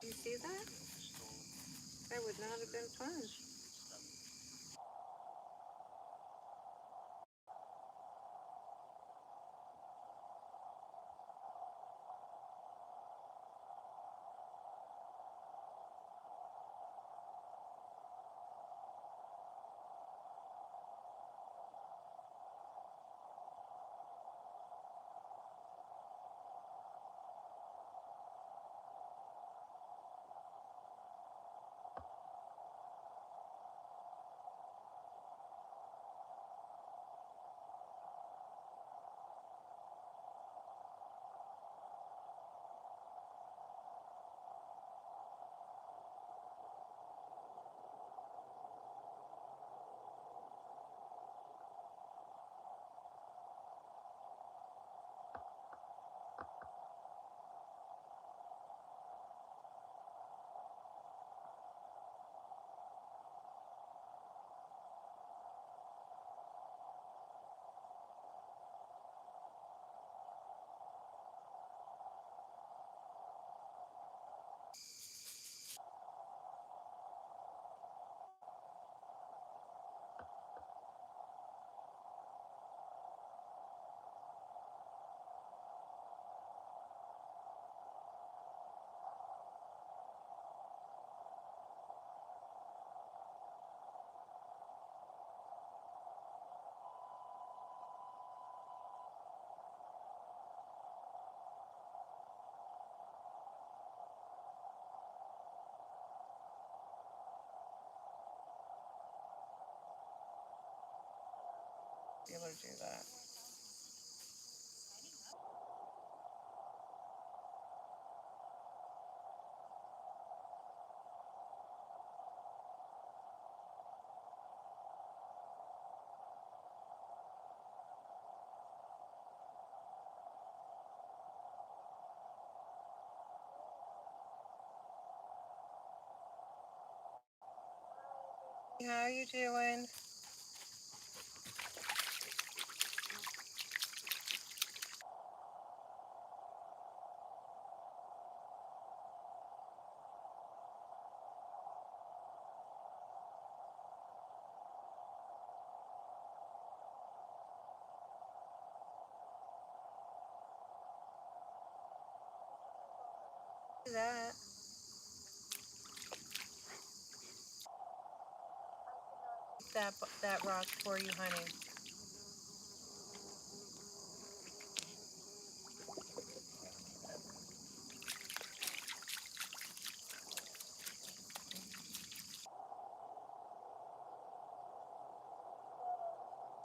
You see that? That would not have been fun. Be able to do that. How are you doing? Do that. That rock for you, honey.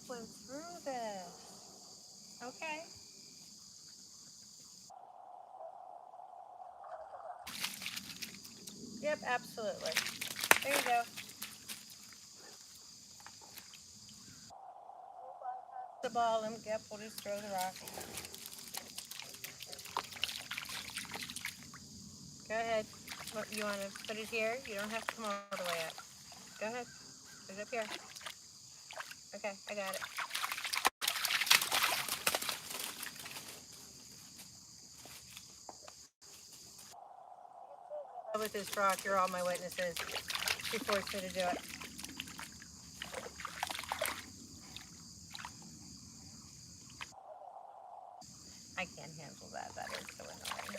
Went through this. Okay. Yep, absolutely. There you go. The ball and yep, we'll just throw the rock. Go ahead. What, you want to put it here? You don't have to come all the way up. Go ahead. Put it up here. Okay, I got it. With this rock, you're all my witnesses. She forced me to do it. I can't handle that. That is so annoying.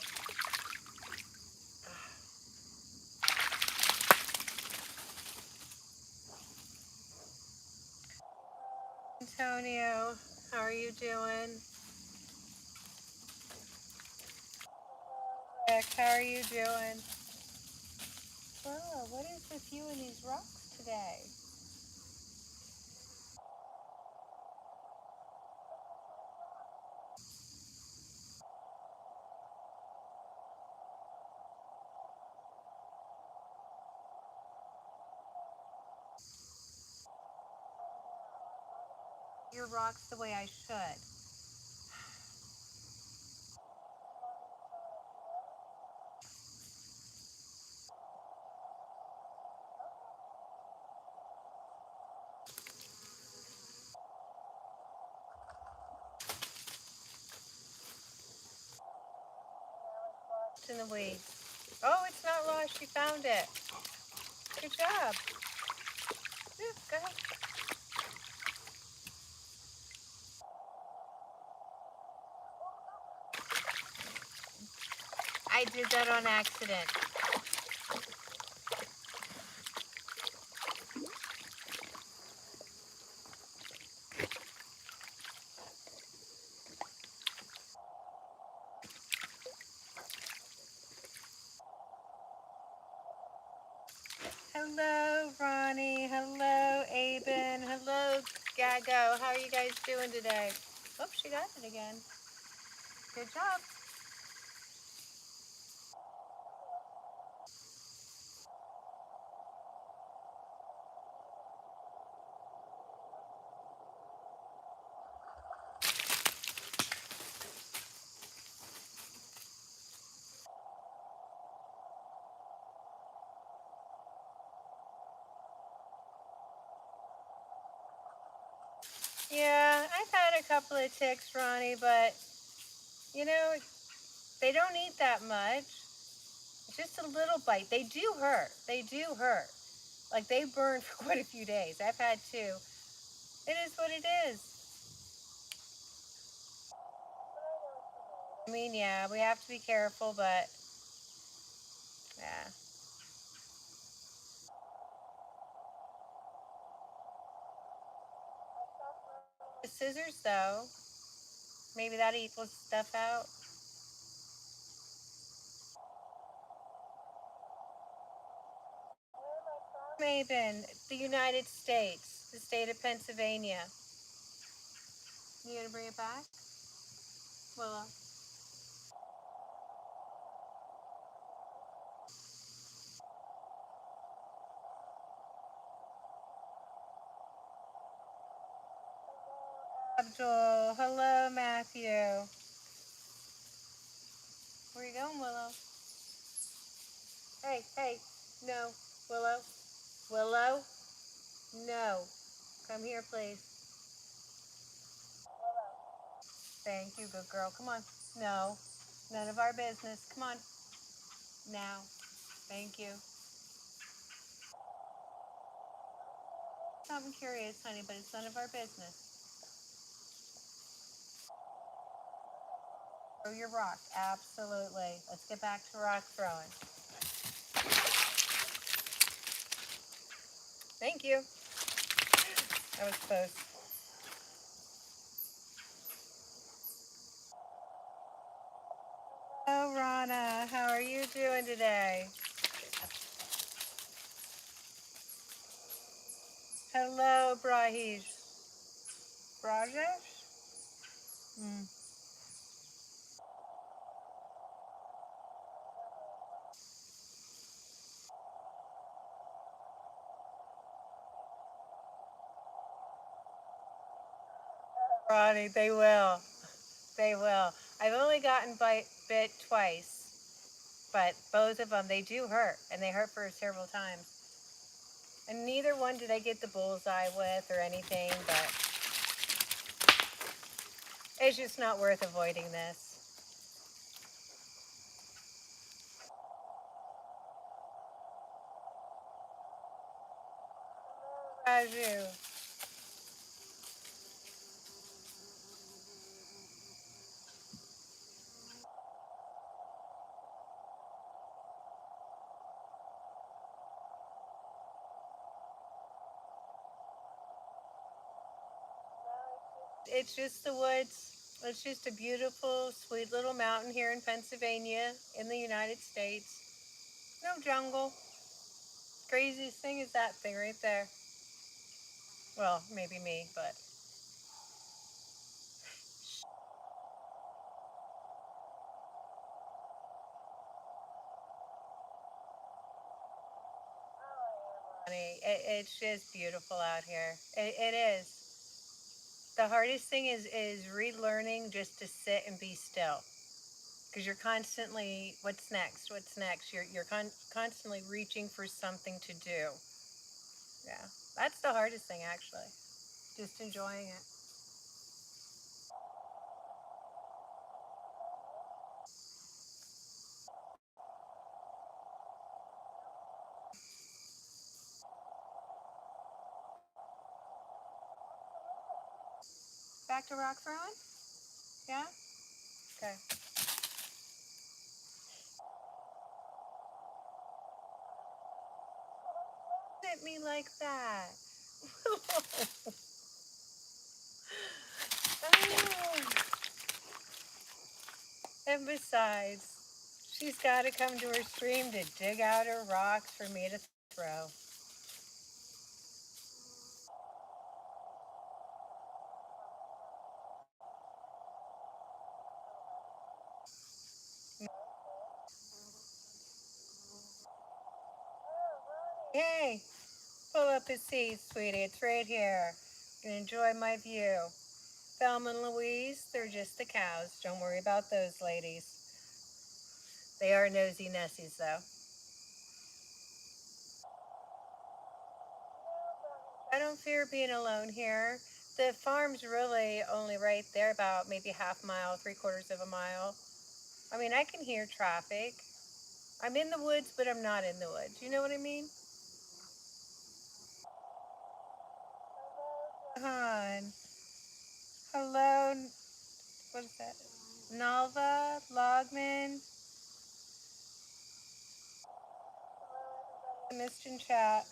Antonio, how are you doing? Rick, how are you doing? Oh, what is with you and these rocks today? Your rocks the way I should. It's in the weeds. Oh, it's not lost. She found it. Good job. Yeah, go ahead. I did that on accident. Hello, Ronnie. Hello, Aben. Hello, Gago. How are you guys doing today? Oh, she got it again. Good job. Yeah, I've had a couple of ticks, Ronnie, but you know, they don't eat that much. Just a little bite. They do hurt. They do hurt. Like they burn for quite a few days. I've had two. It is what it is. I mean, yeah, we have to be careful, but yeah. The scissors, though, maybe that equals stuff out. Maven, the United States, the state of Pennsylvania. You gonna bring it back? Willow. Abdul. Hello, Matthew. Where you going, Willow? Hey, hey. No. Willow. Willow. No. Come here, please. Thank you, good girl. Come on. No. None of our business. Come on. Now. Thank you. I'm curious, honey, but it's none of our business. Throw your rock. Absolutely. Let's get back to rock throwing. Thank you. That was close. Hello, Rana. How are you doing today? Hello, Brahish. Brajesh? Mm. Ronnie, they will. They will. I've only gotten bit twice, but both of them, they do hurt, and they hurt for several times. And neither one did I get the bullseye with or anything, but it's just not worth avoiding this. Raju. It's just the woods. It's just a beautiful, sweet little mountain here in Pennsylvania, in the United States. No jungle. Craziest thing is that thing right there. Well, maybe me, but honey, it's just beautiful out here. It is. The hardest thing is relearning just to sit and be still, because you're constantly, what's next? What's next? You're constantly reaching for something to do. Yeah, that's the hardest thing actually. Just enjoying it. Back to rock throwing? Yeah? Okay. Hit me like that. And besides, she's got to come to her stream to dig out her rocks for me to throw. Hey, pull up a seat, sweetie. It's right here. You can enjoy my view. Thelma and Louise, they're just the cows. Don't worry about those ladies. They are nosy Nessies, though. I don't fear being alone here. The farm's really only right there, about maybe half mile, three quarters of a mile. I mean, I can hear traffic. I'm in the woods, but I'm not in the woods. You know what I mean? On. Hello. What is that? Nalva, Logman, missed in chat.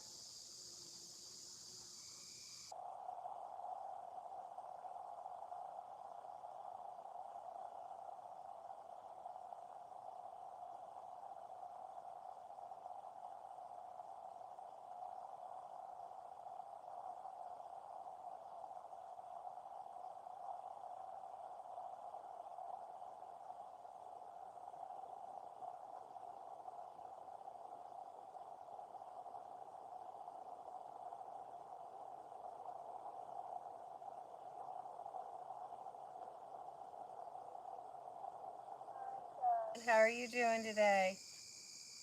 How are you doing today?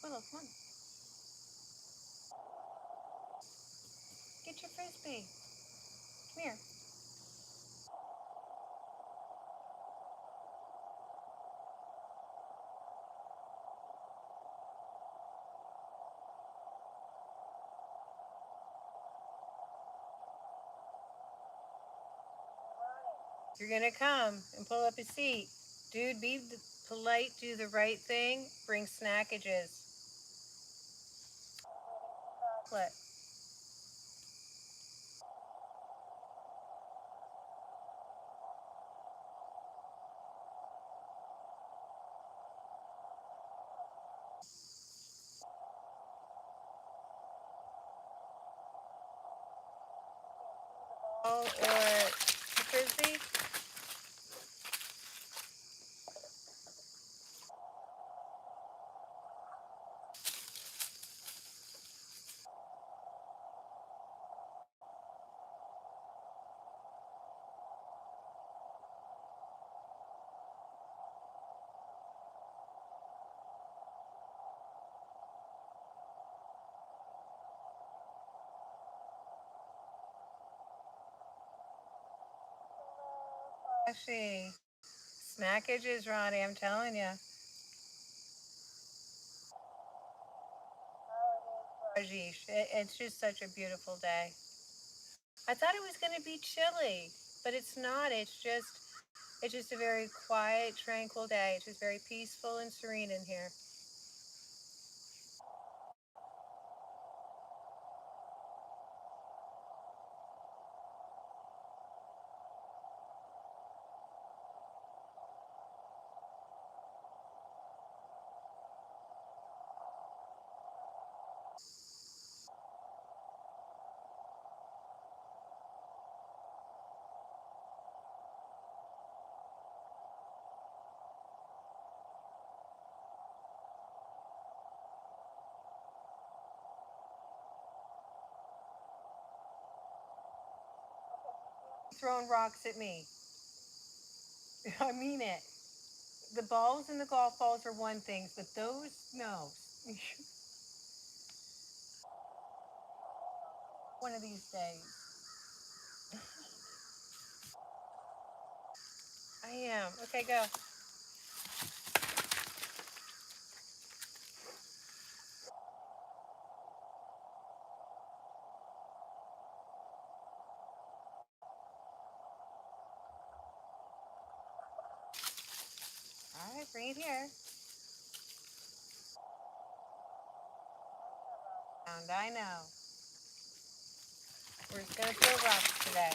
Willow, come on. Get your frisbee. Come here. You're gonna come and pull up a seat. Dude, be polite, do the right thing, bring snackages. Chocolate. Oh, or frisbee. Actually, snackages, Ronnie, I'm telling you. It's just such a beautiful day. I thought it was going to be chilly, but it's not. It's just a very quiet, tranquil day. It's just very peaceful and serene in here. Throwing rocks at me. I mean it. The balls and the golf balls are one thing, but those, no. One of these days. I am. Okay, go. ahead, bring it here. And I know. We're just gonna throw rocks today.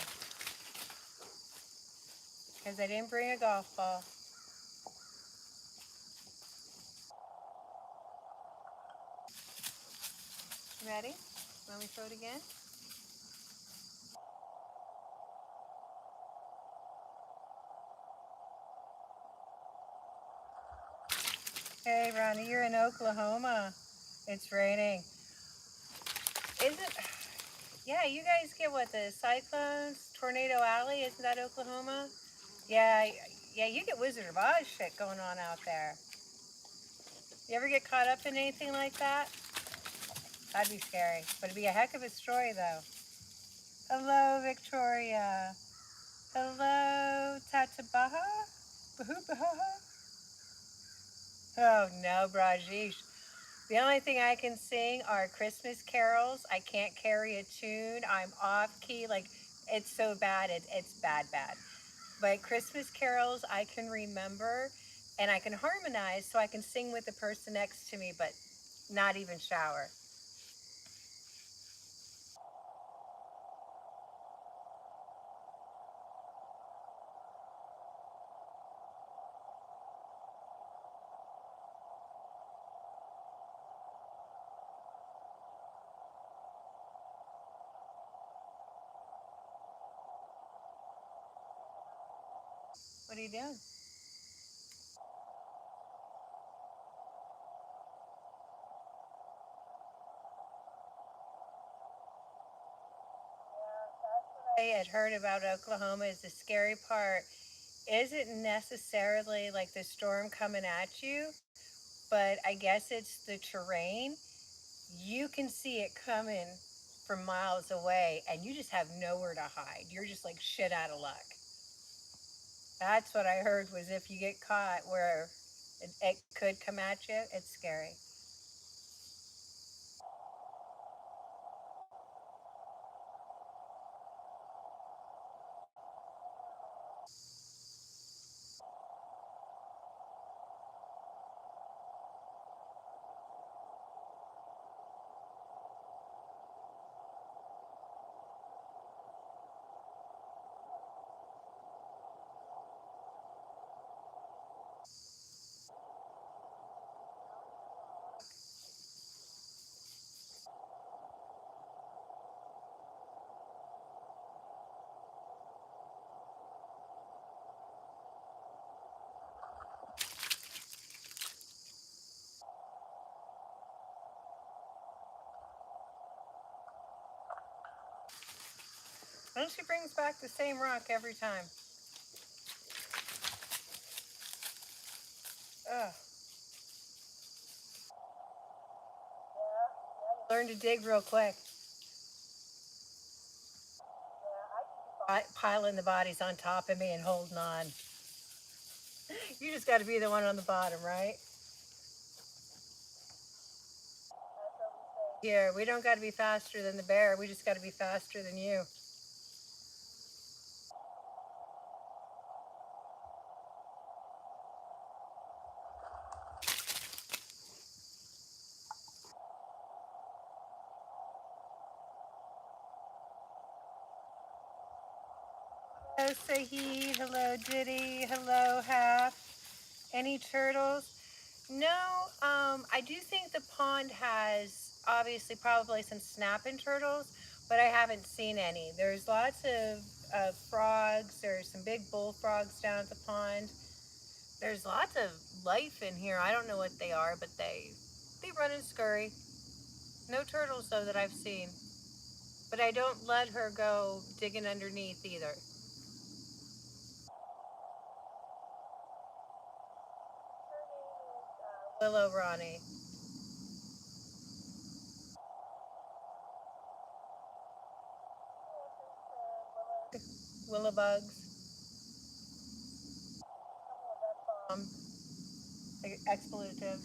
Because I didn't bring a golf ball. You ready? Want me to throw it again? Hey, Ronnie, you're in Oklahoma. It's raining. Is it? Yeah, you guys get what, the cyclones, Tornado Alley? Isn't that Oklahoma? Yeah, yeah, you get Wizard of Oz shit going on out there. You ever get caught up in anything like that? That'd be scary. But it'd be a heck of a story, though. Hello, Victoria. Hello, Tatabaha? Bahubaha? Oh, no, Brajesh. The only thing I can sing are Christmas carols. I can't carry a tune. I'm off key. Like, it's so bad. It's bad, bad. But Christmas carols I can remember and I can harmonize so I can sing with the person next to me, but not even shower. What are you doing? I had heard about Oklahoma is the scary part isn't necessarily like the storm coming at you, but I guess it's the terrain. You can see it coming from miles away and you just have nowhere to hide. You're just like shit out of luck. That's what I heard was if you get caught where it could come at you, it's scary. And she brings back the same rock every time. Ugh. Learn to dig real quick. Piling the bodies on top of me and holding on. You just got to be the one on the bottom, right? Here, we don't got to be faster than the bear. We just got to be faster than you. Hello, Saheed. Hello, Diddy. Hello, Half. Any turtles? No, I do think the pond has obviously probably some snapping turtles, but I haven't seen any. There's lots of frogs. There's some big bullfrogs down at the pond. There's lots of life in here. I don't know what they are, but they run and scurry. No turtles though that I've seen. But I don't let her go digging underneath either. Willow Ronnie. Willow bugs. Um, expletives.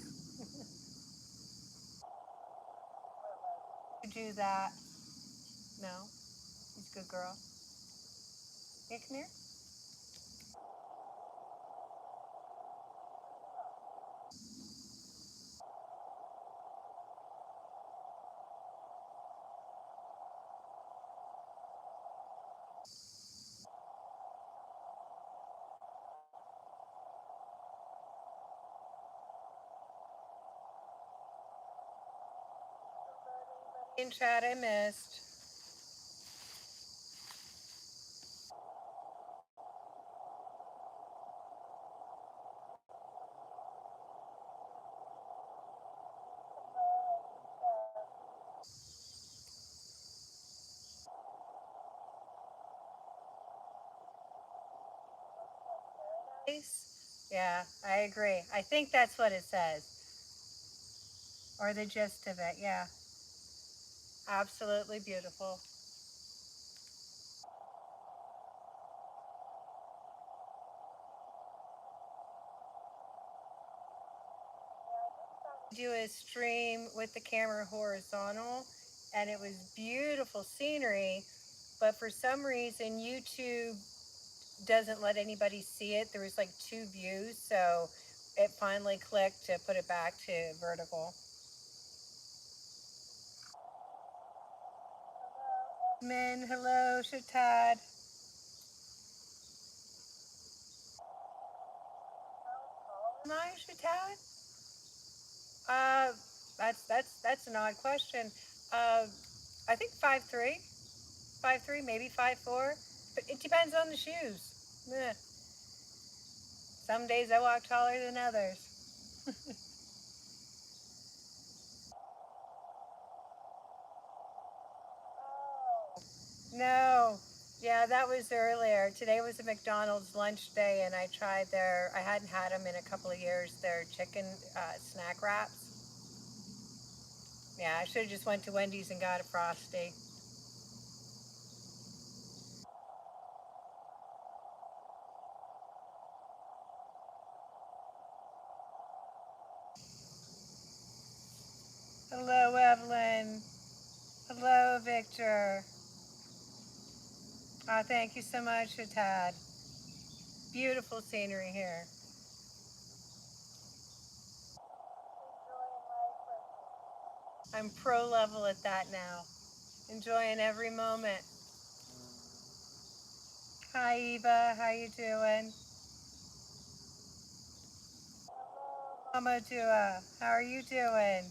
You do that. No, he's a good girl. Yeah, come here. In chat, I missed. Yeah, I agree. I think that's what it says, or the gist of it. Yeah, absolutely beautiful. Do a stream with the camera horizontal, and it was beautiful scenery, but for some reason YouTube doesn't let anybody see it. There was like two views, so it finally clicked to put it back to vertical. Min, hello, Shatad. Am I Shatad? Uh, that's an odd question. Uh, I think 5'3", 5'3", maybe 5'4". But it depends on the shoes. Meh. Some days I walk taller than others. No. Yeah, that was earlier. Today was a McDonald's lunch day, and I tried I hadn't had them in a couple of years, their chicken snack wraps. Yeah, I should have just went to Wendy's and got a Frosty. Hello, Evelyn. Hello, Victor. Thank you so much, Tad. Beautiful scenery here. I'm pro level at that now. Enjoying every moment. Hi, Eva. How you doing? Mama Dua. How are you doing?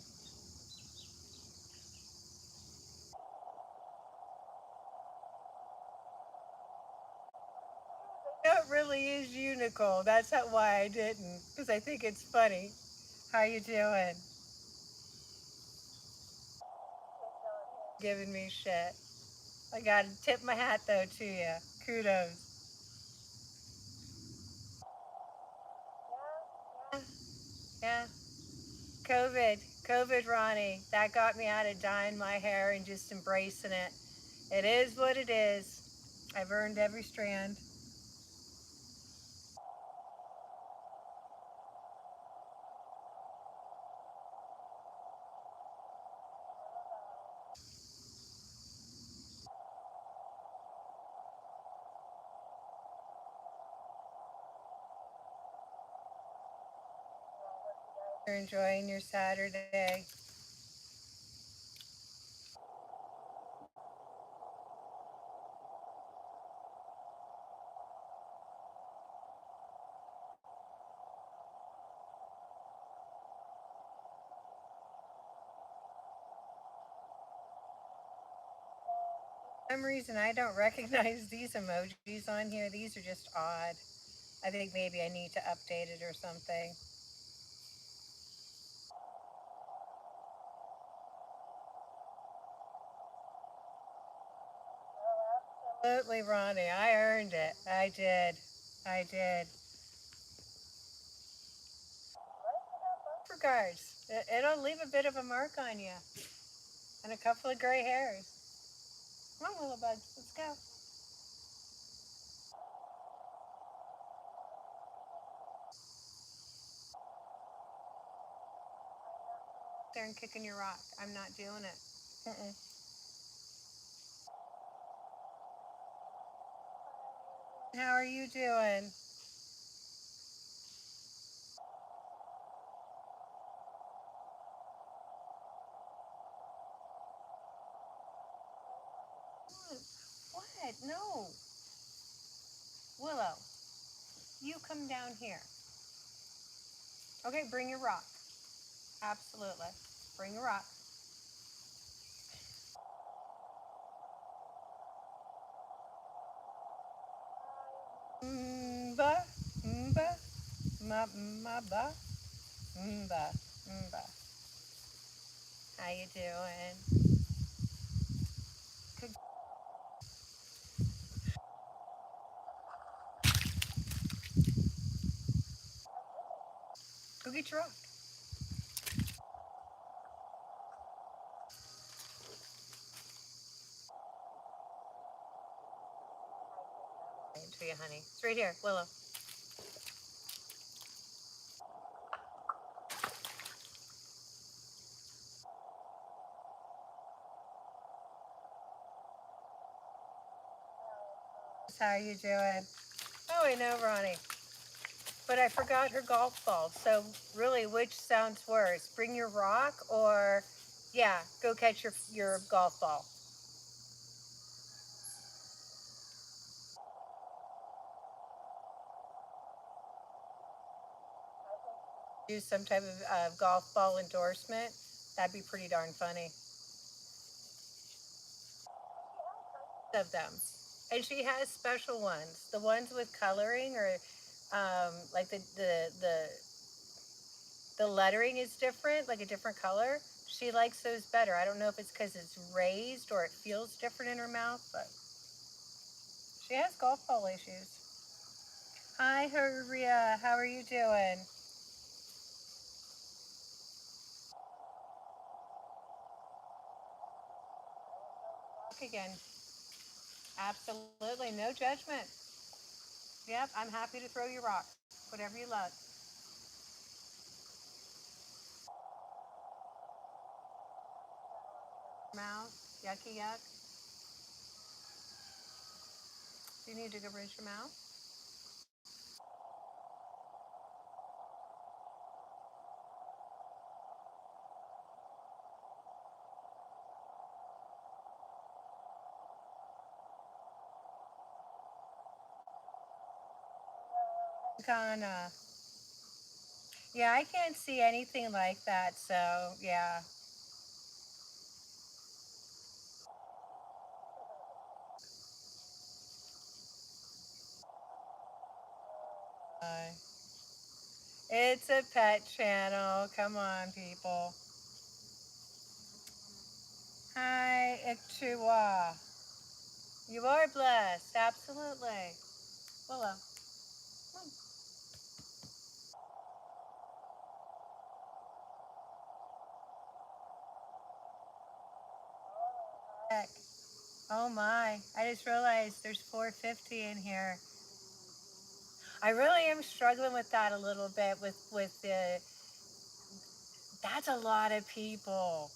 It really is unicorn. That's why I didn't, because I think it's funny. How you doing? Giving me shit. I gotta tip my hat though to you. Kudos. Yeah, yeah. COVID, Ronnie. That got me out of dyeing my hair and just embracing it. It is what it is. I've earned every strand. You're enjoying your Saturday. For some reason, I don't recognize these emojis on here. These are just odd. I think maybe I need to update it or something. Absolutely, Ronnie. I earned it. I did. I did. Regards. It'll leave a bit of a mark on you and a couple of gray hairs. Come on, little buds. Let's go. There and kicking your rock. I'm not doing it. Mm-mm. How are you doing? What? No. Willow, you come down here. Okay, bring your rock. Absolutely. Bring your rock. Mba, mba, ma ba, mba, mba. How you doing? Go get your rock. To you, honey. It's right here, Willow. How are you doing? Oh, I know, Ronnie. But I forgot her golf ball. So really, which sounds worse? Bring your rock or, yeah, go catch your golf ball. Do some type of golf ball endorsement. That'd be pretty darn funny. Of them, and she has special ones. The ones with coloring or like the lettering is different, like a different color. She likes those better. I don't know if it's because it's raised or it feels different in her mouth, but she has golf ball issues. Hi, Haria. How are you doing? Look again. Absolutely. No judgment. Yep, I'm happy to throw you rocks. Whatever you love. Mouth. Yucky yuck. Do you need to go rinse your mouth? Kinda. Yeah, I can't see anything like that. So, yeah. Uh, it's a pet channel. Come on, people. Hi, Ikchua. You are blessed. Absolutely. Willow. Heck. Oh my. I just realized there's 450 in here. I really am struggling with that a little bit with the that's a lot of people.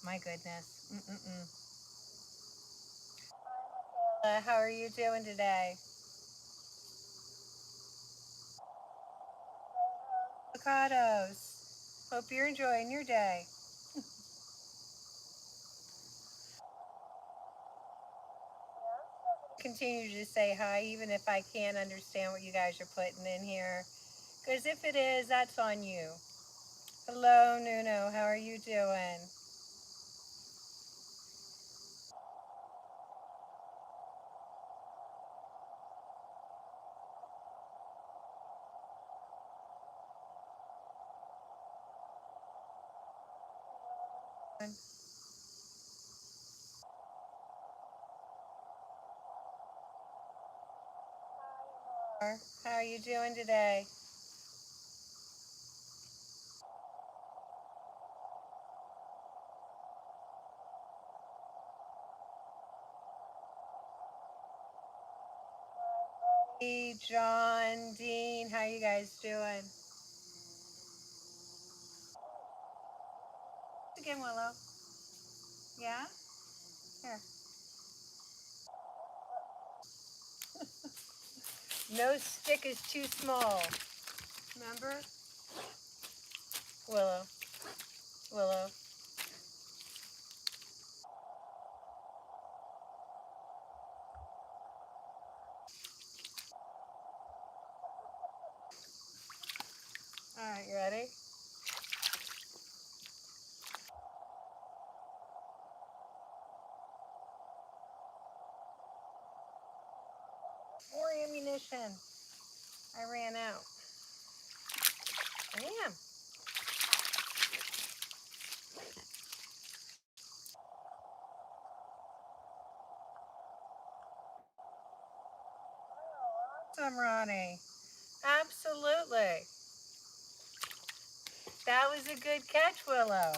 My goodness. Mm-mm-mm. How are you doing today? Avocados. Hope you're enjoying your day. Continue to say hi, even if I can't understand what you guys are putting in here. Because if it is, that's on you. Hello, Nuno. How are you doing? How are you doing today? Hey, John, Dean, how you guys doing? Again, Willow. Yeah? Here. No stick is too small. Remember? Willow. Willow. All right, you ready? More ammunition. again. I ran out. Damn. Awesome, Ronnie. Absolutely. That was a good catch, Willow.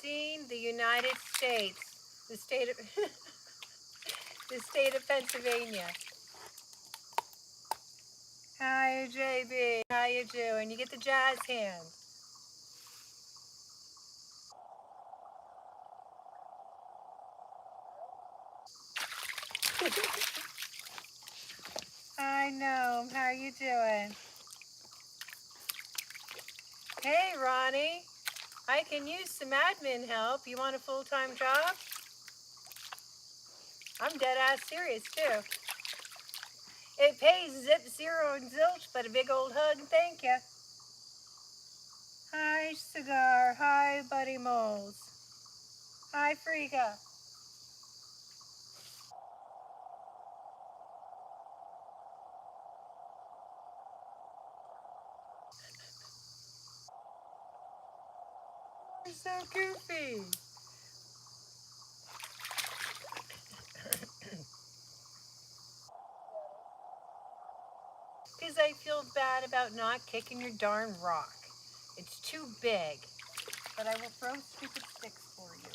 Dean, the United States, the state of the state of Pennsylvania. Hi, JB. How you doing? You get the jazz hand. I know. How you doing? Hey, Ronnie. I can use some admin help. You want a full-time job? I'm dead ass serious too. It pays zip, zero, and zilch, but a big old hug and thank you. Hi, Cigar. Hi, Buddy Moles. Hi, Frika. You're so goofy. Because I feel bad about not kicking your darn rock. It's too big. But I will throw stupid sticks for you.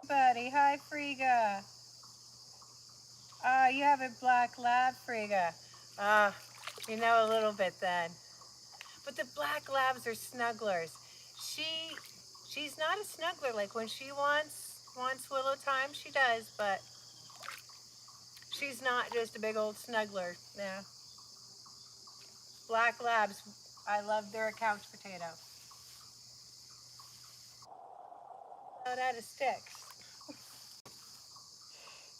Buddy, hi, Frigga. You have a black lab, Frigga. Ah, you know a little bit then. But the black labs are snugglers. She, she's not a snuggler. Like when she wants Willow time, she does. But she's not just a big old snuggler. No, black labs. I love their couch potato. Out of sticks.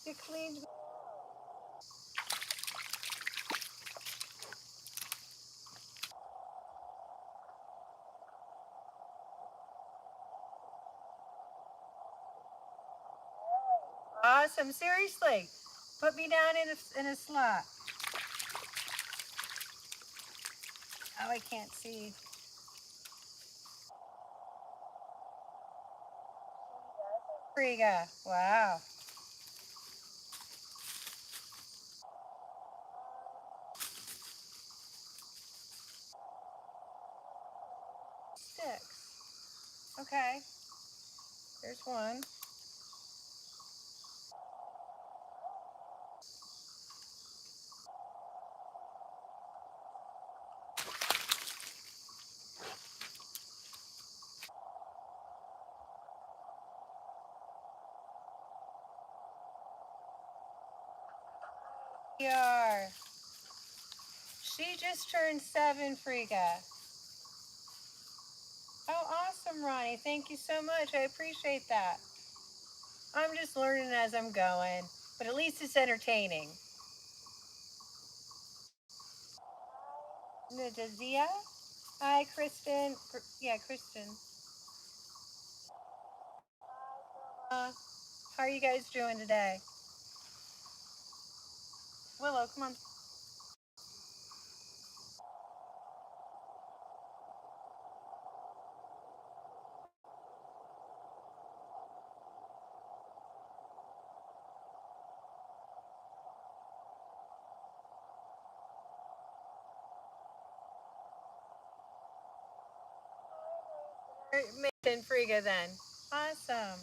You cleaned. Awesome. Seriously, put me down in a slot. Oh, I can't see. Friga. Wow. Six. Okay. There's one. Here. She just turned 7, Friga. Oh, awesome, Ronnie. Thank you so much. I appreciate that. I'm just learning as I'm going, but at least it's entertaining. Nadia? Hi, Kristen. Yeah, Kristen. How are you guys doing today? Willow, come on. Mason Friga then. Awesome.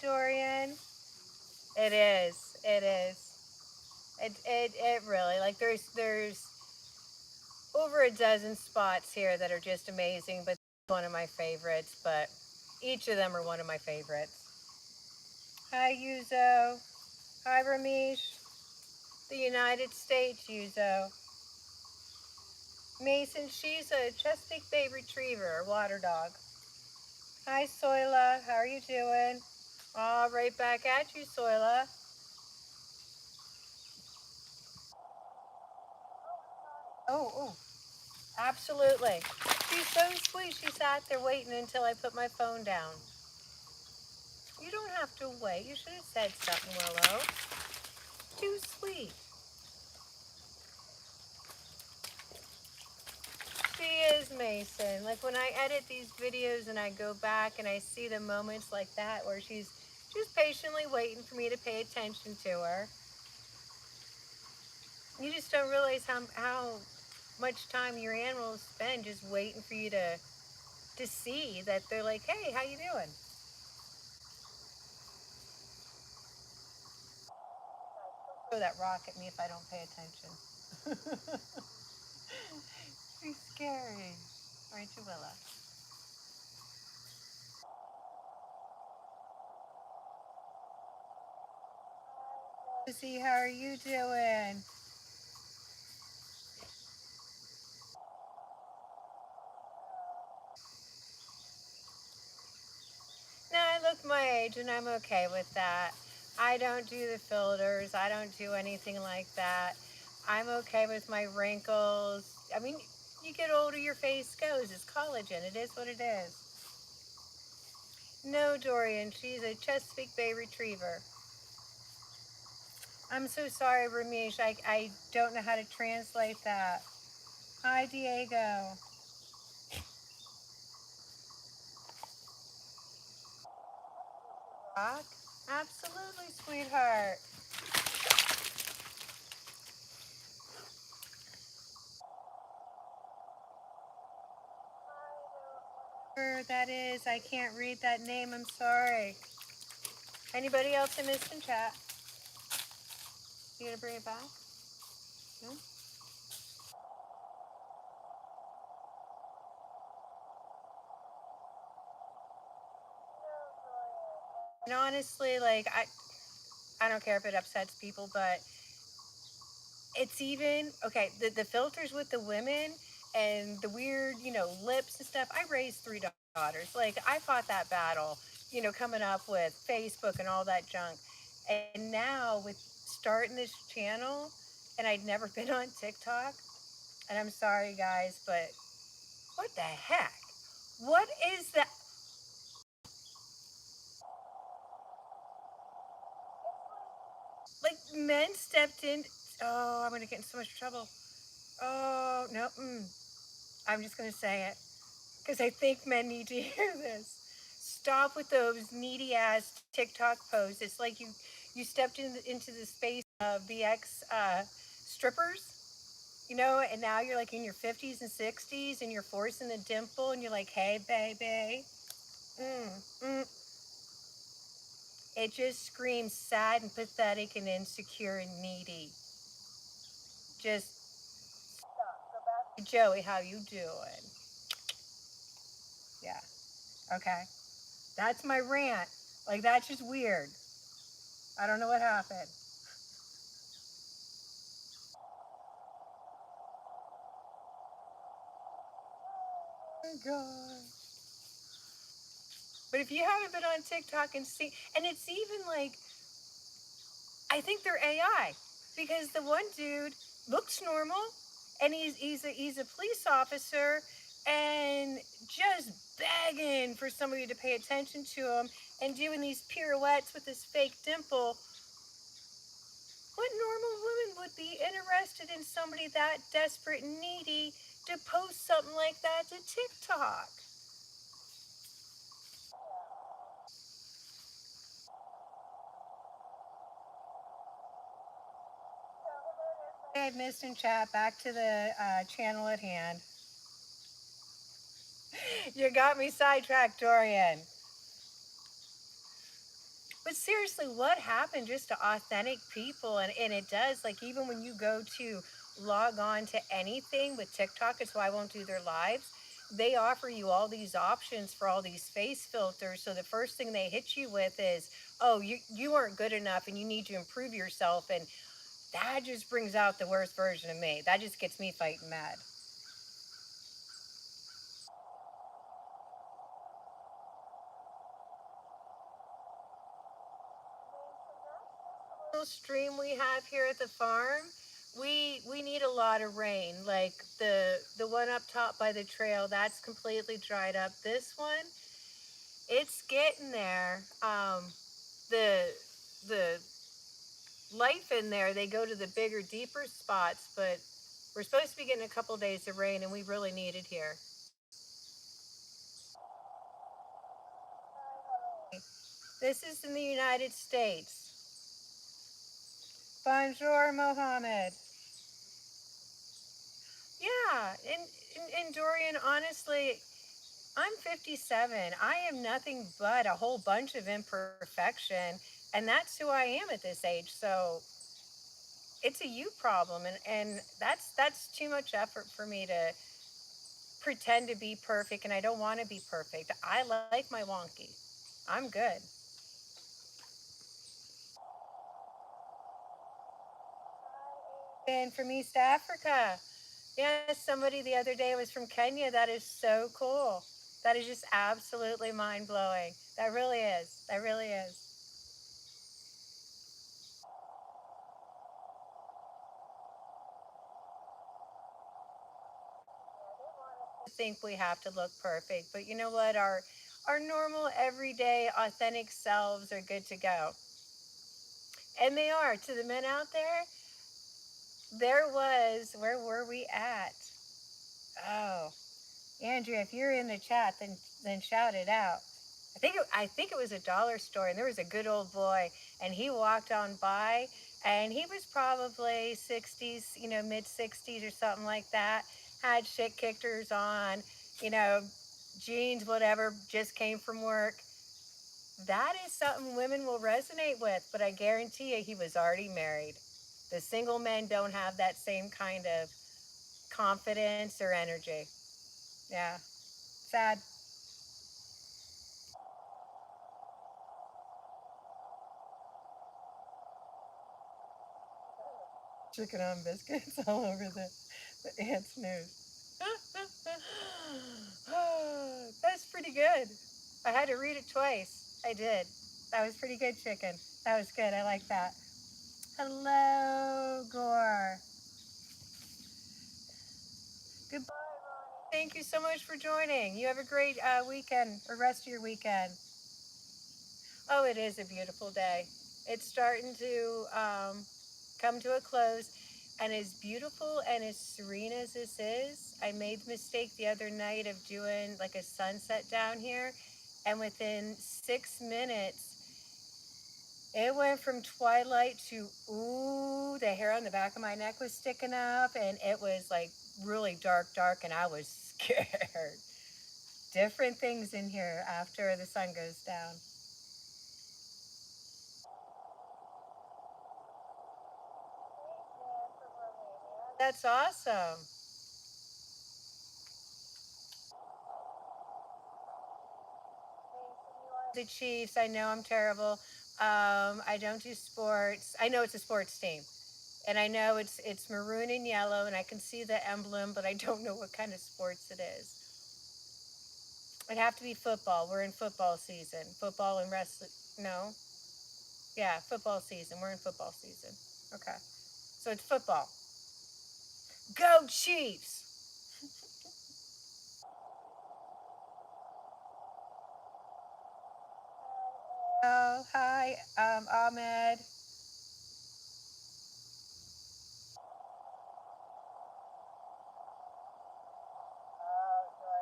Dorian. It is. It is. It really like there's over a dozen spots here that are just amazing, but one of my favorites. But each of them are one of my favorites. Hi, Yuzo. Hi, Ramesh. The United States, Yuzo. Mason, she's a Chesapeake Bay Retriever, a water dog. Hi, Soila. How are you doing? All right, back at you, Soila. Oh, absolutely. She's so sweet. She sat there waiting until I put my phone down. You don't have to wait. You should have said something, Willow. Too sweet. She is, Mason. Like when I edit these videos and I go back and I see the moments like that where she's just patiently waiting for me to pay attention to her. You just don't realize how much time your animals spend just waiting for you to see that they're like, hey, how you doing? Throw that rock at me if I don't pay attention. She's scary. Aren't you, Willa? Lucy, how are you doing? No, I look my age and I'm okay with that. I don't do the filters. I don't do anything like that. I'm okay with my wrinkles. I mean, you get older, your face goes. It's collagen. It is what it is. No, Dorian. She's a Chesapeake Bay Retriever. I'm so sorry, Ramesh. I don't know how to translate that. Hi, Diego. Rock? Absolutely, sweetheart. Whoever that is, I can't read that name. I'm sorry. Anybody else I missed in chat? You gonna bring it back? No? And honestly, like I don't care if it upsets people, but it's even okay. The filters with the women and the weird, lips and stuff. I raised three daughters. Like I fought that battle, coming up with Facebook and all that junk. And now with starting this channel, and I'd never been on TikTok. And I'm sorry, guys, but what the heck? What is that? Like men stepped in. Oh, I'm gonna get in so much trouble. Oh no, I'm just gonna say it because I think men need to hear this. Stop with those needy ass TikTok posts. It's like you stepped into the space of the ex strippers, and now you're like in your 50s and 60s and you're forcing a dimple and you're like, hey, baby. Mm, mm. It just screams sad and pathetic and insecure and needy. Just Joey, how you doing? Yeah. Okay. That's my rant. Like that's just weird. I don't know what happened. Oh my god. But if you haven't been on TikTok and see, and it's even like, I think they're AI because the one dude looks normal, and he's a police officer, and just begging for somebody to pay attention to him and doing these pirouettes with his fake dimple. What normal woman would be interested in somebody that desperate and needy to post something like that to TikTok? I had missed in chat. Back to the channel at hand. You got me sidetracked, Dorian. But seriously, what happened just to authentic people? And it does, like, even when you go to log on to anything with TikTok, it's why I won't do their lives. They offer you all these options for all these face filters. So the first thing they hit you with is, oh, you aren't good enough and you need to improve yourself, and that just brings out the worst version of me. That just gets me fighting mad. Little stream we have here at the farm, we need a lot of rain. Like the one up top by the trail, that's completely dried up. This one, it's getting there. The life in there, they go to the bigger, deeper spots, but we're supposed to be getting a couple days of rain, and we really need it here. This is in the United States. Bonjour, Mohammed. Yeah, and Dorian, honestly, I'm 57. I am nothing but a whole bunch of imperfection, and that's who I am at this age. So it's a you problem, and that's too much effort for me to pretend to be perfect, and I don't want to be perfect. I like my wonky. I'm good. And from East Africa. Yes, somebody the other day was from Kenya. That is so cool. That is just absolutely mind blowing. That really is. That really is. Think we have to look perfect, but you know what? Our normal, everyday, authentic selves are good to go, and they are. To the men out there, there was. Where were we at? Oh, Andrea, if you're in the chat, then shout it out. I think it was a dollar store, and there was a good old boy, and he walked on by, and he was probably 60s, mid 60s or something like that. Had shit kickers on, you know, jeans, whatever, just came from work. That is something women will resonate with, but I guarantee you he was already married. The single men don't have that same kind of confidence or energy. Yeah, sad. Chicken on biscuits all over the ant's nose. That's pretty good. I had to read it twice. I did. That was pretty good, chicken. That was good. I like that. Hello, Gore. Goodbye. Thank you so much for joining. You have a great weekend or rest of your weekend. Oh, it is a beautiful day. It's starting to come to a close. And as beautiful and as serene as this is, I made the mistake the other night of doing like a sunset down here. And within 6 minutes, it went from twilight to, ooh, the hair on the back of my neck was sticking up. And it was like really dark, dark. And I was scared. Different things in here after the sun goes down. That's awesome. The Chiefs. I know I'm terrible. I don't do sports. I know it's a sports team, and I know it's maroon and yellow, and I can see the emblem, but I don't know what kind of sports it is. It'd have to be football. We're in football season. Football and wrestling. No, yeah, football season. We're in football season. Okay, so it's football. Go Chiefs! Oh, hi, Ahmed.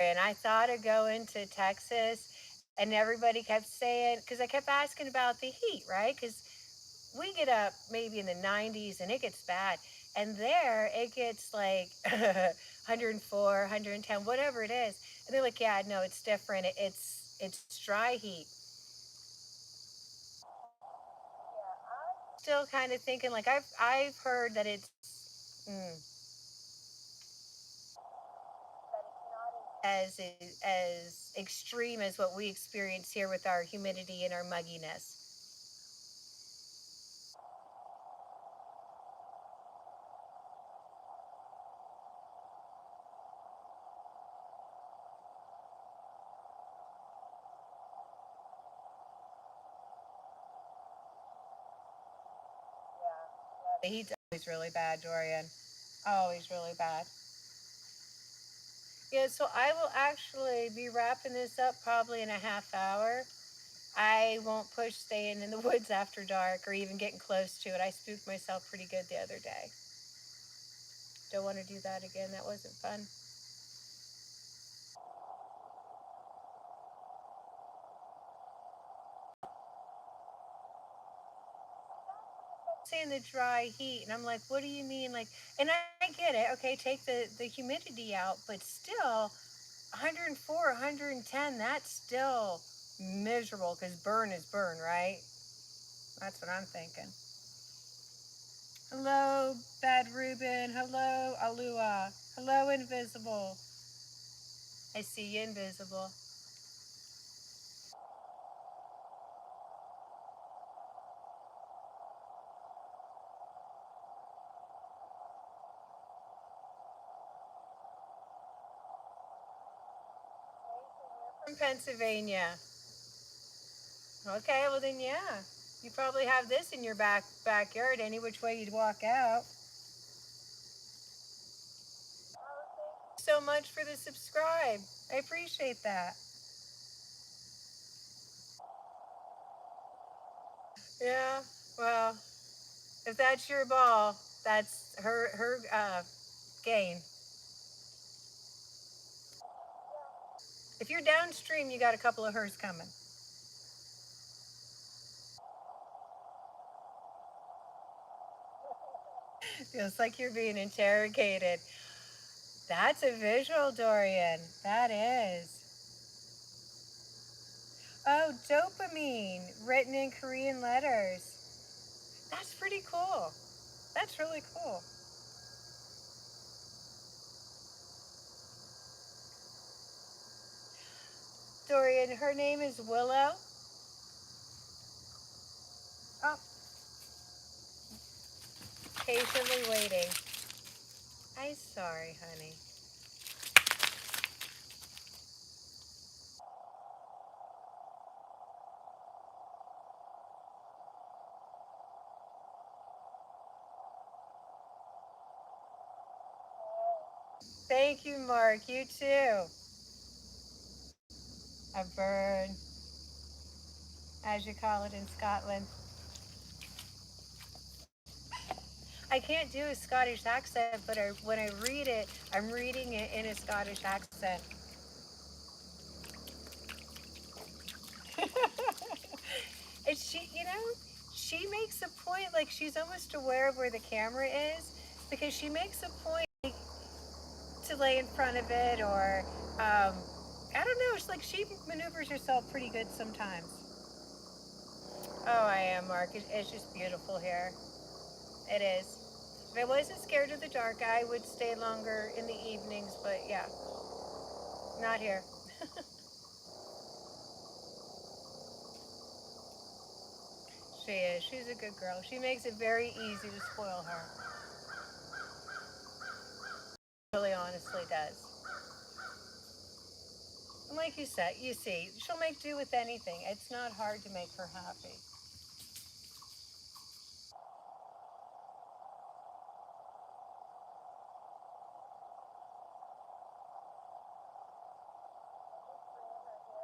And I thought of going to Texas, and everybody kept saying, because I kept asking about the heat, right? Because we get up maybe in the 90s and it gets bad. And there it gets like 104, 110, whatever it is. And they're like, yeah, no, it's different. It's dry heat. Still kind of thinking like I've heard that it's as as extreme as what we experience here with our humidity and our mugginess. He's always really bad, Dorian. Always really bad. Yeah, so I will actually be wrapping this up probably in a half hour. I won't push staying in the woods after dark or even getting close to it. I spooked myself pretty good the other day. Don't want to do that again. That wasn't fun. Saying the dry heat, and I'm like, what do you mean? Like, and I get it. Okay, take the humidity out, but still, 104, 110. That's still miserable because burn is burn, right? That's what I'm thinking. Hello, Bad Ruben. Hello, Alua. Hello, Invisible. I see you, Invisible. From Pennsylvania. Okay, well then, yeah. You probably have this in your backyard any which way you'd walk out. So much for the subscribe. I appreciate that. Yeah. Well, if that's your ball, that's her gain. If you're downstream, you got a couple of hers coming. Feels like you're being interrogated. That's a visual, Dorian. That is. Oh, dopamine written in Korean letters. That's pretty cool. That's really cool. Dorian, her name is Willow. Oh, patiently waiting. I'm sorry, honey. Thank you, Mark. You too. A burn, as you call it in Scotland. I can't do a Scottish accent, but when I read it, I'm reading it in a Scottish accent. And she makes a point, like she's almost aware of where the camera is because she makes a point to lay in front of it or, I don't know, it's like she maneuvers herself pretty good sometimes. Oh, I am, Mark. It's just beautiful here. It is. If I wasn't scared of the dark, I would stay longer in the evenings, but yeah, not here. She is. She's a good girl. She makes it very easy to spoil her. Really honestly does. And like you said, you see, she'll make do with anything. It's not hard to make her happy.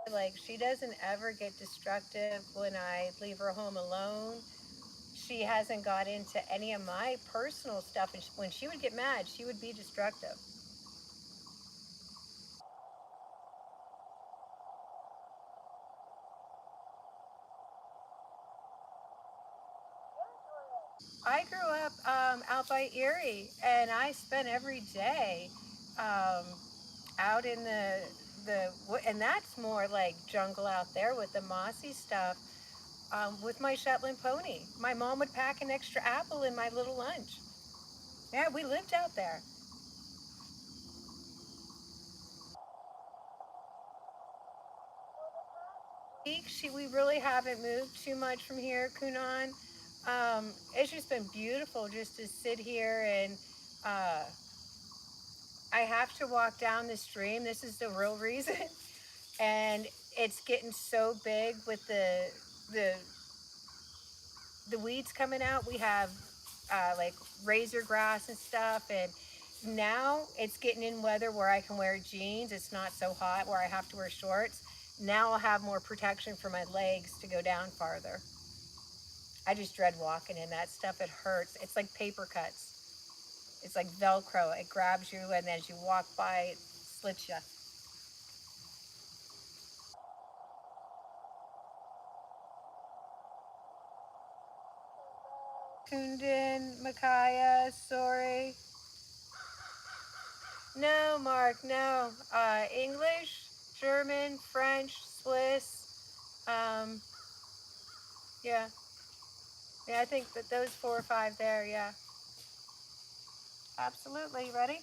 Like, she doesn't ever get destructive when I leave her home alone. She hasn't got into any of my personal stuff. And when she would get mad, she would be destructive. I grew up out by Erie, and I spent every day um, out in the and that's more like jungle out there with the mossy stuff. With my Shetland pony, my mom would pack an extra apple in my little lunch. Yeah, we lived out there. We really haven't moved too much from here, Kunan. It's just been beautiful just to sit here and uh, I have to walk down the stream. This is the real reason. And it's getting so big with the the weeds coming out. We have like razor grass and stuff. And now it's getting in weather where I can wear jeans. It's not so hot where I have to wear shorts. Now I'll have more protection for my legs to go down farther. I just dread walking in that stuff. It hurts. It's like paper cuts. It's like Velcro. It grabs you, and as you walk by, it slits you. Tuned in, Micaiah. Sorry. No, Mark. No. English, German, French, Swiss. Yeah. Yeah, I think that those four or five there. Yeah. Absolutely. Ready?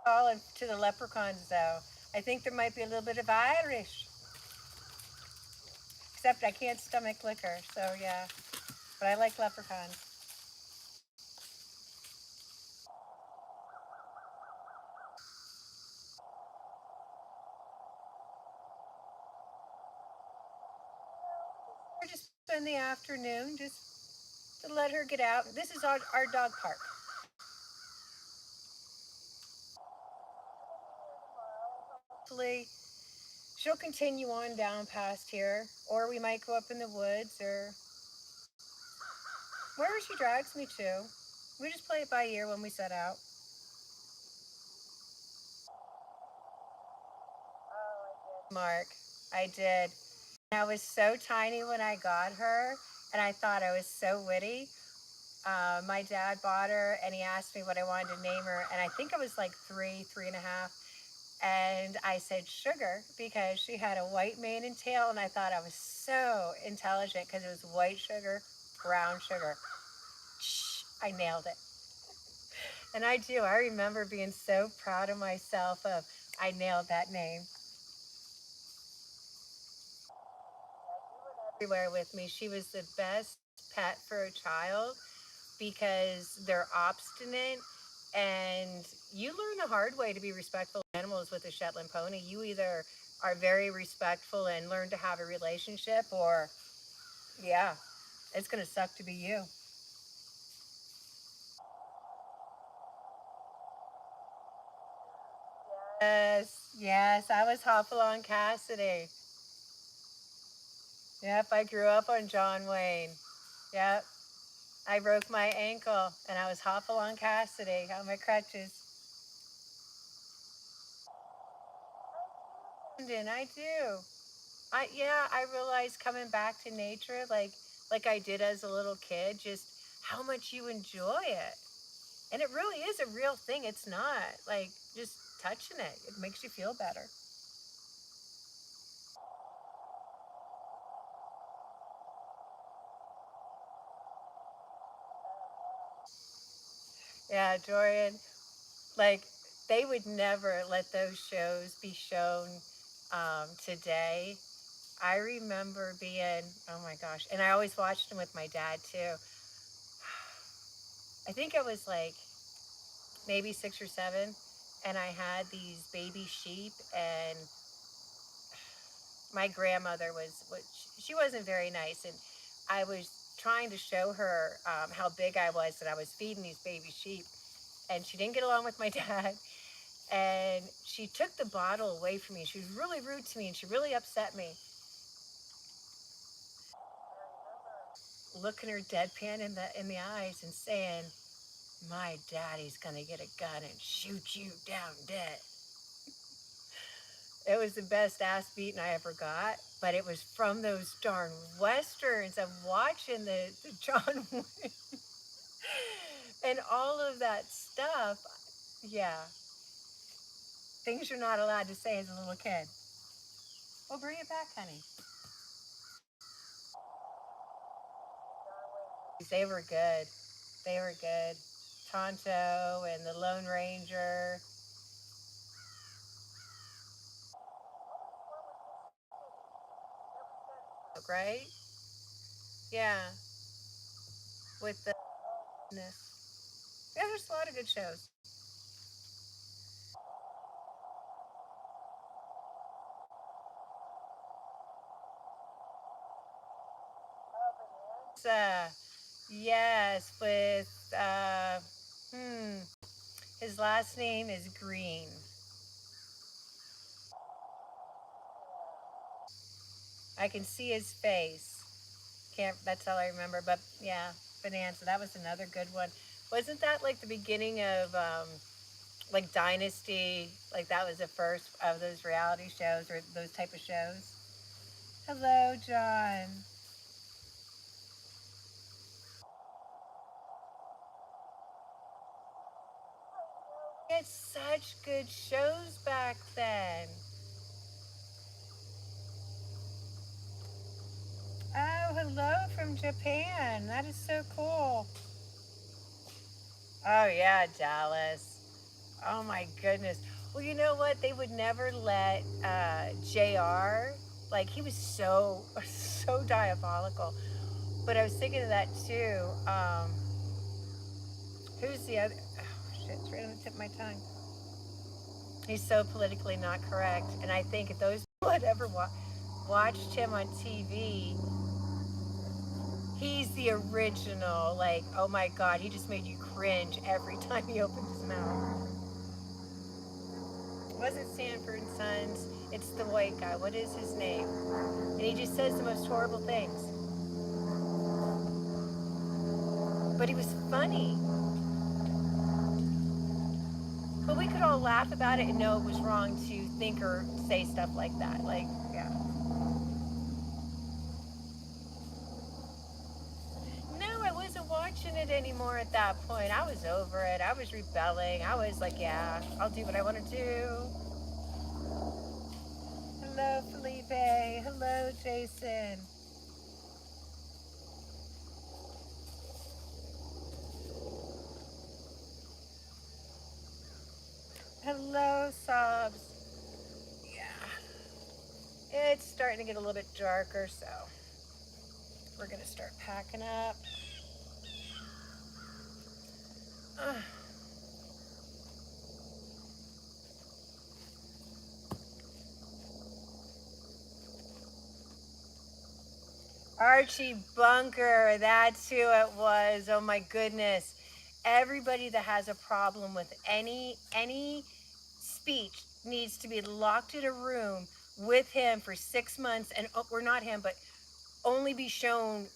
All into the leprechauns, though. I think there might be a little bit of Irish, except I can't stomach liquor. So yeah. But I like leprechauns. Or just spend the afternoon just to let her get out. This is our dog park. Hopefully, she'll continue on down past here, or we might go up in the woods, or wherever she drags me to. We just play it by ear when we set out. Mark, I did. I was so tiny when I got her, and I thought I was so witty. My dad bought her, and he asked me what I wanted to name her, and I think I was like three, three and a half. And I said sugar because she had a white mane and tail, and I thought I was so intelligent because it was white sugar, brown sugar. Shh, I nailed it. And I do. I remember being so proud of myself of I nailed that name. Everywhere with me. She was the best pet for a child because they're obstinate, and you learn the hard way to be respectful of animals with a Shetland pony. You either are very respectful and learn to have a relationship, or yeah, it's going to suck to be you. Yes, yes, I was Hopalong Cassidy. Yep, I grew up on John Wayne. Yep, I broke my ankle and I was Hopalong Cassidy on my crutches. And I do. I realized coming back to nature like I did as a little kid, just how much you enjoy it. And it really is a real thing. It's not like just touching it. It makes you feel better. Yeah, Dorian, like they would never let those shows be shown today. I remember being, oh my gosh, and I always watched them with my dad too. I think I was like maybe 6 or 7, and I had these baby sheep, and my grandmother was she wasn't very nice, and I was trying to show her how big I was, that I was feeding these baby sheep, and she didn't get along with my dad, and she took the bottle away from me. She was really rude to me, and she really upset me. Looking her deadpan in the eyes and saying, "My daddy's gonna get a gun and shoot you down dead." It was the best ass beating I ever got, but it was from those darn westerns of watching the John Wick and all of that stuff. Yeah, things you're not allowed to say as a little kid. Well, bring it back, honey. They were good. They were good. Tonto and the Lone Ranger. Right? Yeah, with the yeah, there's a lot of good shows. uh, yes, with hmm, his last name is Green. I can see his face. Can't. That's all I remember. But yeah, Bonanza. That was another good one. Wasn't that like the beginning of like Dynasty? Like that was the first of those reality shows or those type of shows. Hello, John. It's such good shows back then. Oh, hello from Japan. That is so cool. Oh yeah, Dallas. Oh my goodness. Well, you know what? They would never let Jr. Like he was so so diabolical. But I was thinking of that too. Who's the other? Oh shit! It's right on the tip of my tongue. He's so politically not correct, and I think if those people had ever watched him on TV, he's the original. Like, oh my god, he just made you cringe every time he opened his mouth. It wasn't Sanford and Sons. It's the white guy. What is his name? And he just says the most horrible things. But he was funny. But we could all laugh about it and know it was wrong to think or say stuff like that. Like, yeah. No, I wasn't watching it anymore at that point. I was over it. I was rebelling. I was like, yeah, I'll do what I want to do. Hello, Felipe. Hello, Jason. Hello, Sobs. Yeah. It's starting to get a little bit darker, so we're going to start packing up. Ugh. Archie Bunker, that's who it was. Oh my goodness. Everybody that has a problem with any speech needs to be locked in a room with him for 6 months and or not him, but only be shown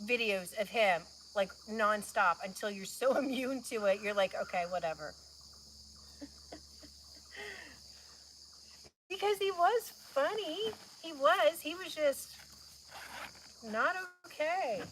videos of him like nonstop until you're so immune to it. You're like, okay, whatever. Because he was funny. He was. He was just not okay.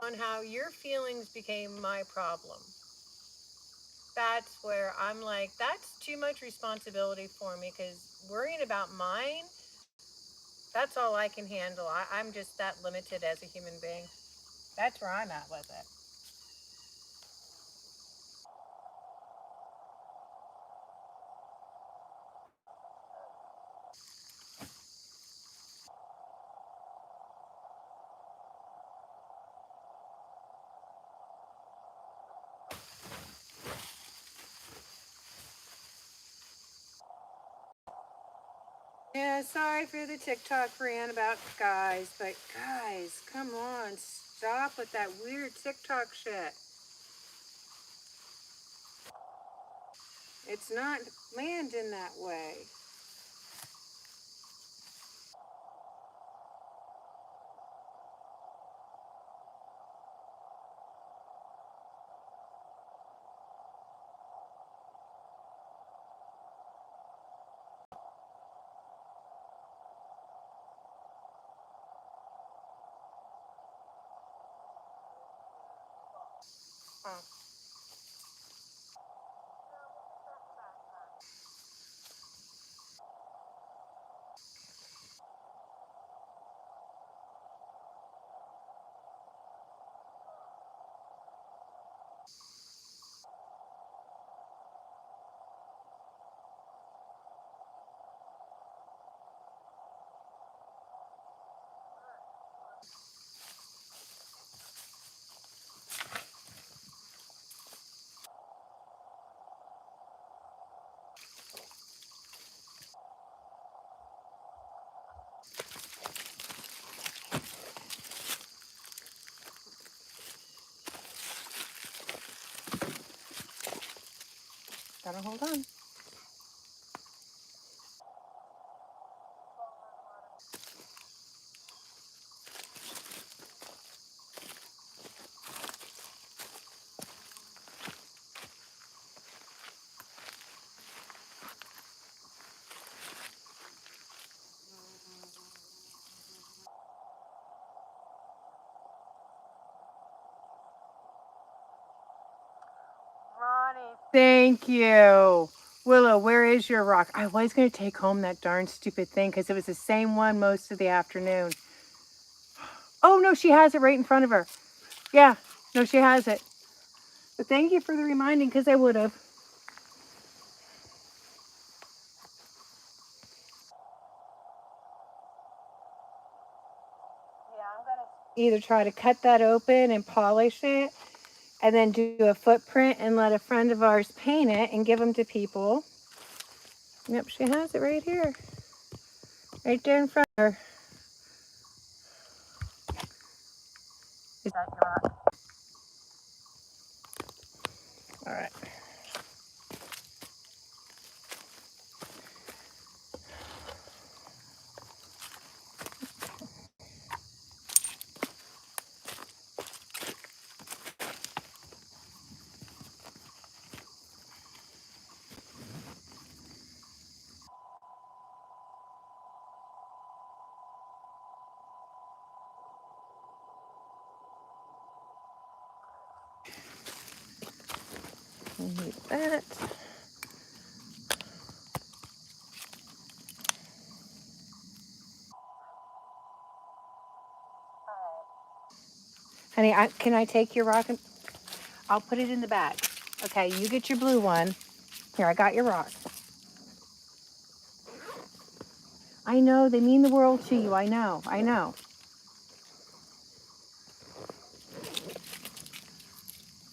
On how your feelings became my problem. That's where I'm like, that's too much responsibility for me because worrying about mine, that's all I can handle. I'm just that limited as a human being. That's where I'm at with it. Yeah, sorry for the TikTok rant about guys, but guys, come on, stop with that weird TikTok shit. It's not planned in that way. Huh. Gotta hold on. Ronnie, thank you. Willow, where is your rock? I was going to take home that darn stupid thing because it was the same one most of the afternoon. Oh, no, she has it right in front of her. Yeah, no, she has it. But thank you for the reminding because I would have. Yeah, I'm going to either try to cut that open and polish it and then do a footprint and let a friend of ours paint it and give them to people. Yep, she has it right here. Right there in front of her. Is that your rock? All right. Need that. Honey, can I take your rock? I'll put it in the bag. Okay, you get your blue one. Here, I got your rock. I know, they mean the world to you. I know, I know.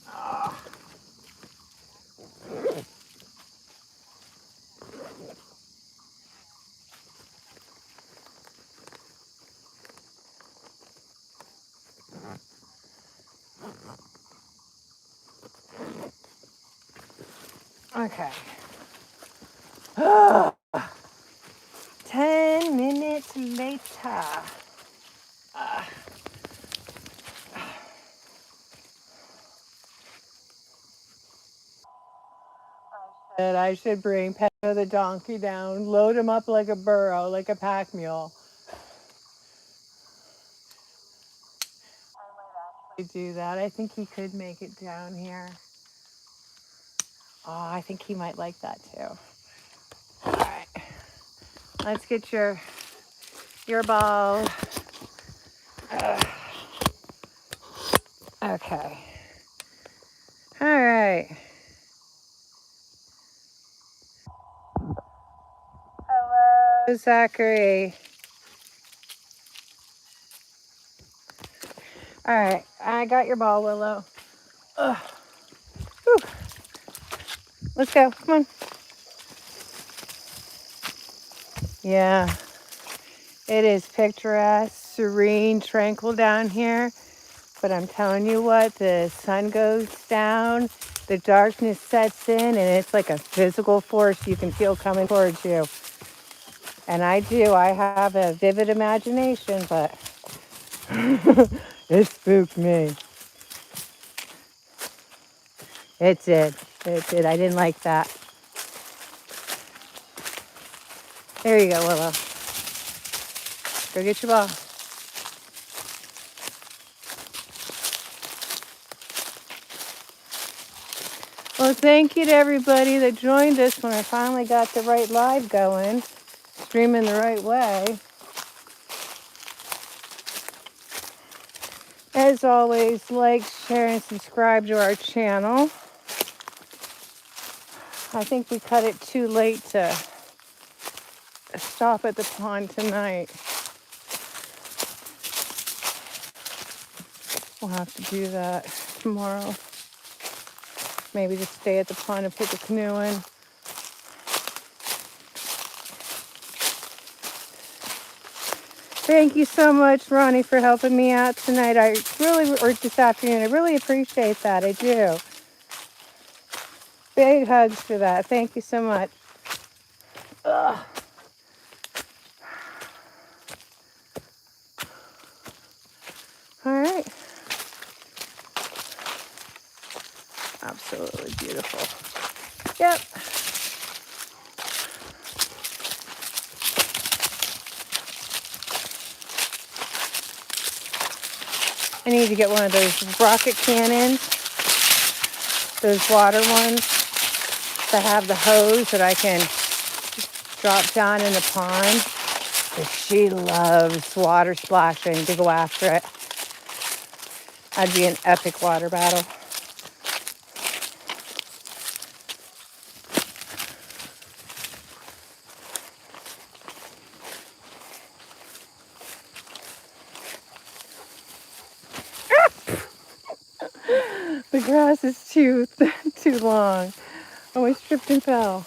Oh. Okay. 10 minutes later. I should bring Pedro the donkey down, load him up like a burro, like a pack mule. I might actually do that. I think he could make it down here. Oh, I think he might like that too. All right. Let's get your ball. Okay. All right. Hello, Zachary. All right. I got your ball, Willow. Ugh. Whew. Let's go. Come on. Yeah. It is picturesque, serene, tranquil down here. But I'm telling you what, the sun goes down, the darkness sets in, and it's like a physical force you can feel coming towards you. And I do. I have a vivid imagination, but it spooked me. It did. It did. I didn't like that. There you go, Willow. Go get your ball. Well, thank you to everybody that joined us when I finally got the right live going, streaming the right way. As always, like, share, and subscribe to our channel. I think we cut it too late to stop at the pond tonight. We'll have to do that tomorrow. Maybe just stay at the pond and put the canoe in. Thank you so much, Ronnie, for helping me out tonight. Or this afternoon. I really appreciate that. I do. Big hugs for that. Thank you so much. Ugh. All right. Absolutely beautiful. Yep. I need to get one of those rocket cannons, those water ones that have the hose that I can drop down in the pond. But she loves water splashing to go after it. That'd be an epic water battle. The grass is too long. Oh, I tripped and fell.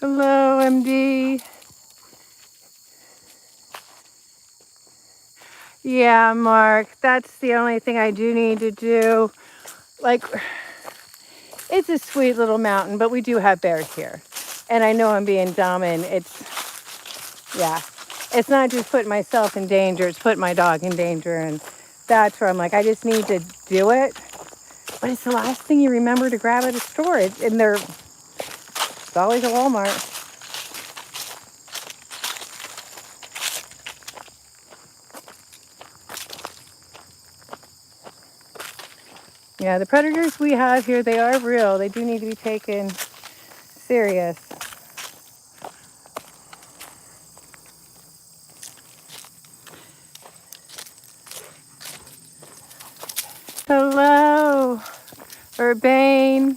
Hello, MD. Yeah, Mark, that's the only thing I do need to do. Like, it's a sweet little mountain, but we do have bears here. And I know I'm being dumb, and it's not just putting myself in danger, it's putting my dog in danger. And that's where I'm like, I just need to do it. But it's the last thing you remember to grab at a store. And it's always a Walmart. Yeah, the predators we have here, they are real. They do need to be taken serious. Hello, Urbane.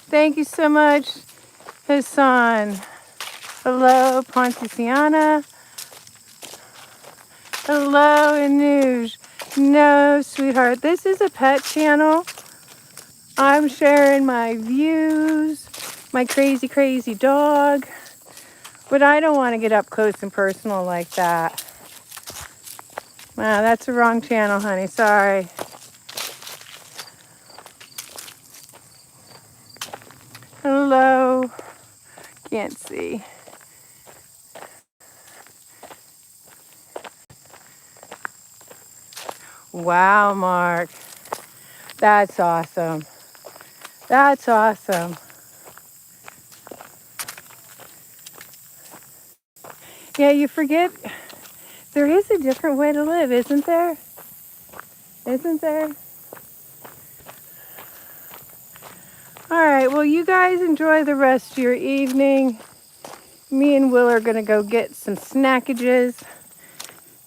Thank you so much, Hassan. Hello, Ponticiana. Hello, Anuj. No, sweetheart, this is a pet channel. I'm sharing my views, my crazy, crazy dog. But I don't want to get up close and personal like that. Wow, that's the wrong channel, honey. Sorry. Hello. Can't see. Wow, Mark. That's awesome. That's awesome. Yeah, you forget there is a different way to live, isn't there? Isn't there? All right, well, you guys enjoy the rest of your evening. Me and Will are going to go get some snackages.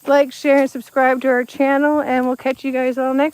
Like, share, and subscribe to our channel, and we'll catch you guys all next